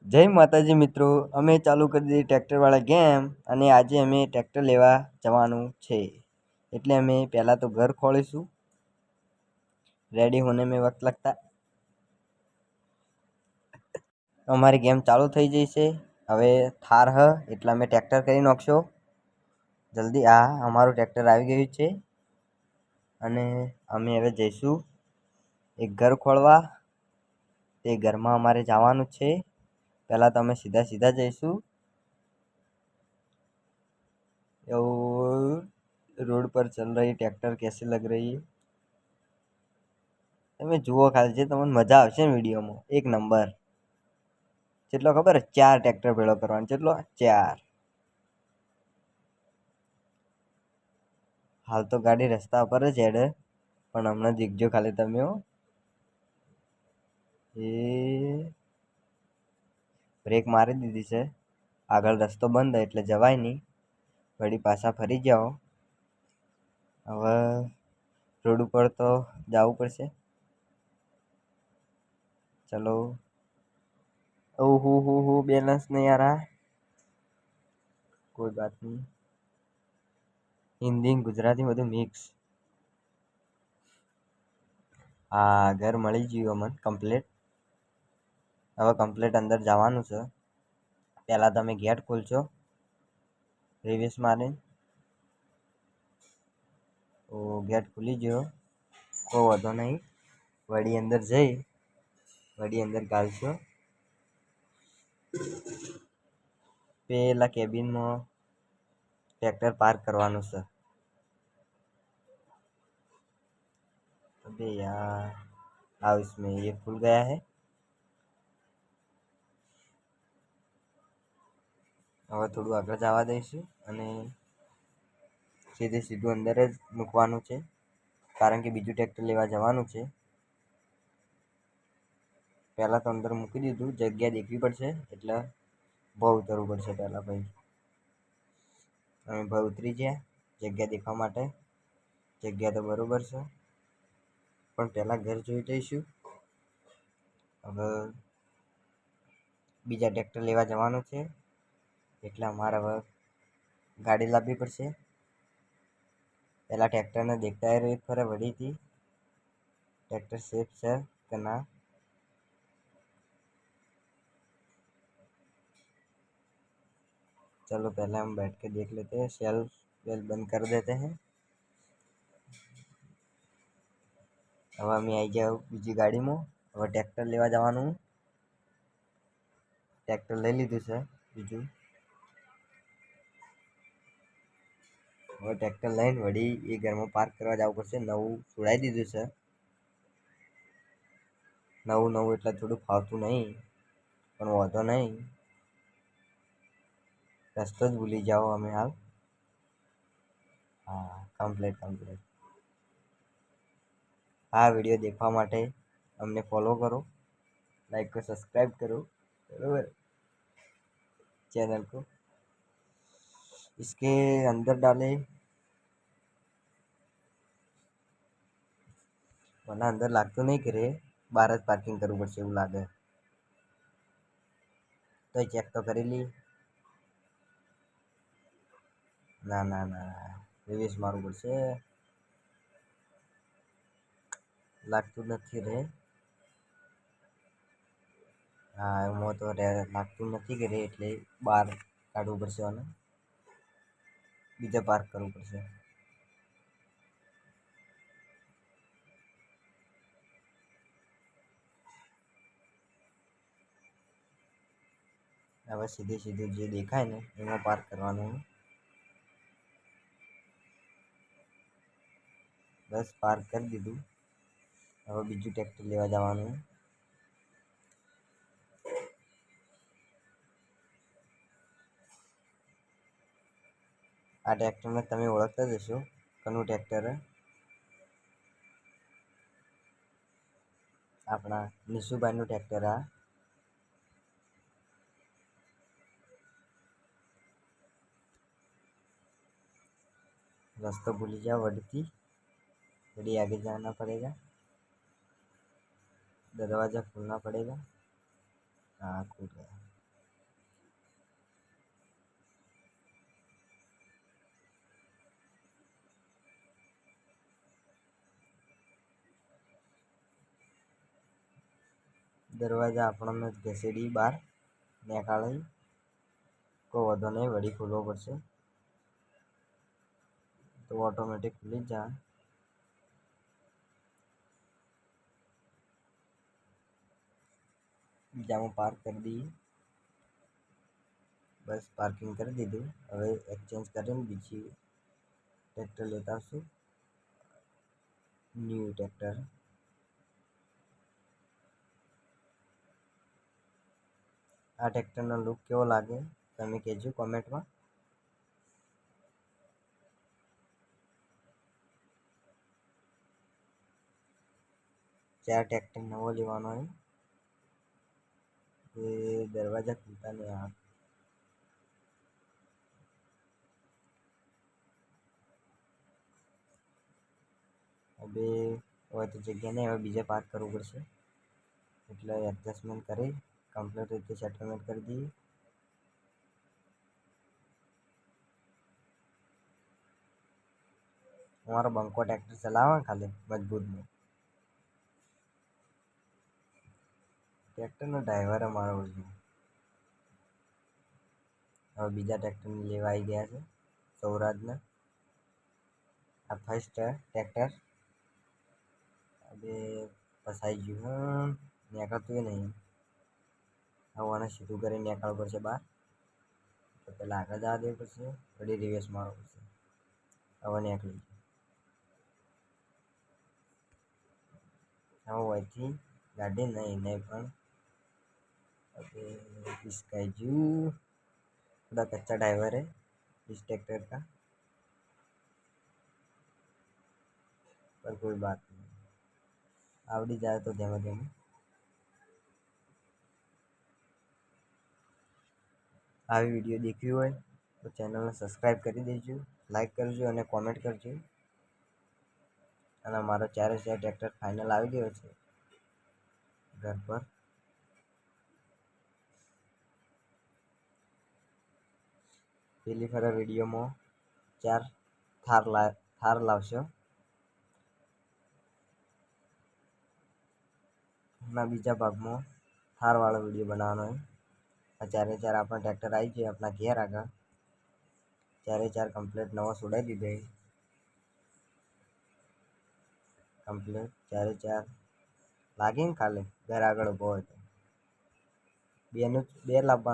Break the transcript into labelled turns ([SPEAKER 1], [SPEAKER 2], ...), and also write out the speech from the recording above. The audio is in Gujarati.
[SPEAKER 1] જય માતાજી મિત્રો, અમે ચાલુ કરી દીધી ટ્રેક્ટરવાળા ગેમ અને આજે અમે ટ્રેક્ટર લેવા જવાનું છે. એટલે અમે પહેલાં તો ઘર ખોલીશું. રેડી હોને મેં વક્ત લગતા અમારી ગેમ ચાલુ થઈ જશે. હવે થાર એટલે અમે ટ્રેક્ટર કરી નાખશો જલ્દી. અમારું ટ્રેક્ટર આવી ગયું છે અને અમે હવે જઈશું એક ઘર ખોલવા. તે ઘરમાં અમારે જવાનું છે. પહેલાં તો અમે સીધા જઈશું. रोड पर चल रही ट्रैक्टर कैसी लग रही है તમે જુઓ ખાલી છે, તમને મજા આવશે ને વિડીયોમાં એક નંબર. કેટલો ખબર 4 ટ્રેક્ટર ભેળો કરવાનો. કેટલો 4. હાલ તો ગાડી રસ્તા પર જ હેડે, પણ હમણાં દીખજો ખાલી તમે. એ બ્રેક મારી દીધી છે. આગળ રસ્તો બંધ એટલે જવાય નહીં. વળી પાછા ફરી જાઓ. હવે રોડ ઉપર તો જવું પડશે. ચલો. હું બેલેન્સ નહીં આ रहा. કોઈ બાત નહીં. હિન્દી ગુજરાતી બધું મિક્સ. ઘર મળી ગયું અમને કમ્પ્લીટ. હવે કમ્પ્લીટ અંદર જવાનું છે. પહેલાં તમે ગેટ ખોલશો રિવર્સ મારે. તો ગેટ ખુલી ગયો, કોઈ વાંધો નહીં. વળી અંદર ગાલશો. પેલા કેબિનમાં ટ્રેક્ટર પાર્ક કરવાનું છે. अबे यार, इसमें ये खुल गया है. હવે થોડું આગળ જવા દઈશું અને સીધું અંદર જ મૂકવાનું છે, કારણ કે બીજું ટ્રેક્ટર લેવા જવાનું છે. પહેલાં તો અંદર મૂકી દીધું. જગ્યા દેખવી પડશે એટલે ભાવ ઉતરવું પડશે પહેલાં. ભાઈ અમે ભાવ ઉતરી ગયા જગ્યા દેખવા માટે. જગ્યા તો બરાબર છે, પણ પહેલાં ઘર જોઈ જઈશું. હવે બીજા ટ્રેક્ટર લેવા જવાનું છે એટલે અમારે હવે ગાડી લાવવી પડશે. પહેલાં ટ્રેક્ટરને દેખતા રહી ફરે વળીથી ट्रैक्टर सेफ है कि ना. चलो पहले हम बैठ के देख लेते हैं. सेल्फ वेल बंद कर देते हैं. હવે અમે આવી જાવ બીજી ગાડીમાં. હવે ટ્રેક્ટર લેવા જવાનું. ટ્રેક્ટર લઈ લીધું છે બીજું. હવે ટ્રેક્ટર લઈને વળી એ ઘરમાં પાર્ક કરવા જવું પડશે. નવું છોડાવી દીધું છે. નવું એટલે થોડું ફાવતું નહીં, પણ વાંધો નહીં. રસ્તો જ ભૂલી જાઓ અમે હાલ. કમ્પ્લીટ. આ વિડીયો देखવા માટે અમને ફોલો કરો, लाइक को सब्सक्राइब करो बराबर चैनल को. इसके अंदर डाले મને અંદર લાગતું નહીં કે બહાર જ પાર્કિંગ કરવું પડશે એવું લાગે. તો ચેક તો કરી લઈએ. ના રિવર્સ મારવું પડશે. લાગતું નથી રે. એમાં તો લાગતું નથી કે એટલે બહાર કાઢવું પડશે અને બીજા પાર્ક કરવું પડશે. હવે સીધું જે દેખાય ને એમાં પાર્ક કરવાનું. બસ પાર્ક કરી દીધું. હવે બીજું ટ્રેક્ટર લેવા જવાનું. આ ટ્રેક્ટરને તમે ઓળખતા જ હશો, કનું ટ્રેક્ટર. આપણા નિશુભાઈનું ટ્રેક્ટર. रास्ता भूल जाओ वड़ी आगे जाना पड़ेगा. दरवाज़ा खोलना पड़ेगा. खुल गया. દરવાજા આપણને ઘસેડી બહાર નીકાળી કોઈ વધો નહીં, વળી ખોલવો પડશે તો ઓટોમેટિક ખુલી જ જાય. બીજામાં પાર્ક કરી દઈએ. બસ પાર્કિંગ કરી દીધું. હવે એક્સચેન્જ કરીને બીજી ટ્રેક્ટર લેતા આવશું, ન્યૂ ટ્રેક્ટર. આ ટ્રેક્ટરનો લુક કેવો લાગે તમે કહેજો કોમેન્ટમાં. ચાર ટ્રેક્ટર નવો લેવાનો હોય એ દરવાજા ખુલતા નહીં આવે. હવે હોય તો જગ્યા નહીં, હવે બીજે પાર્ક કરવું પડશે એટલે એડજસ્ટમેન્ટ કરી કમ્પ્લીટ રીતે સેટલમેન્ટ કરી દઈએ. અમારો બંકો ટ્રેક્ટર ચલાવે ખાલી મજબૂતનું. ટ્રેક્ટરનો ડ્રાઈવર અમારો છે. હવે બીજા ટ્રેક્ટરને લેવા આવી ગયા છે સૌરાજના. આ ફર્સ્ટ ટ્રેક્ટર હવે ફસાઈ ગયું, નીકળતું નહીં. હવે આને સીધું કરીને નીકળવું પડશે બહાર. તો પહેલાં આગળ જવા દેવું પડશે, વળી રિવેસ મારવો પડશે. હવે નીકળી ગયું. હવે અહીંથી ગાડી નહીં પણ હવે इसका जू थोड़ा कच्चा ड्राइवर है इस ट्रैक्टर का, पर कोई बात नहीं, आवड़ी जाए तो धीमे धीमे. આવી વિડીયો દેખવી હોય તો ચેનલને સબસ્ક્રાઈબ કરી દેજો, લાઈક કરજો અને કોમેન્ટ કરજો. અને મારો 4 ટ્રેક્ટર ફાઇનલ આવી ગયો છે ઘર પર. પેલી ફરે વિડીયોમાં 4 થાર લાવશો ના બીજા ભાગમાં થારવાળો વિડીયો બનાવવાનો હોય. આ 4 આપણા ટ્રેક્ટર આવી જાય આપણા ઘેર આગળ. 4 કમ્પ્લીટ નવો છોડાવી દીધો. કમ્પ્લીટ 4 લાગે ને ખાલી ઘર આગળ ઊભો હોય તો બે લાવવાનું.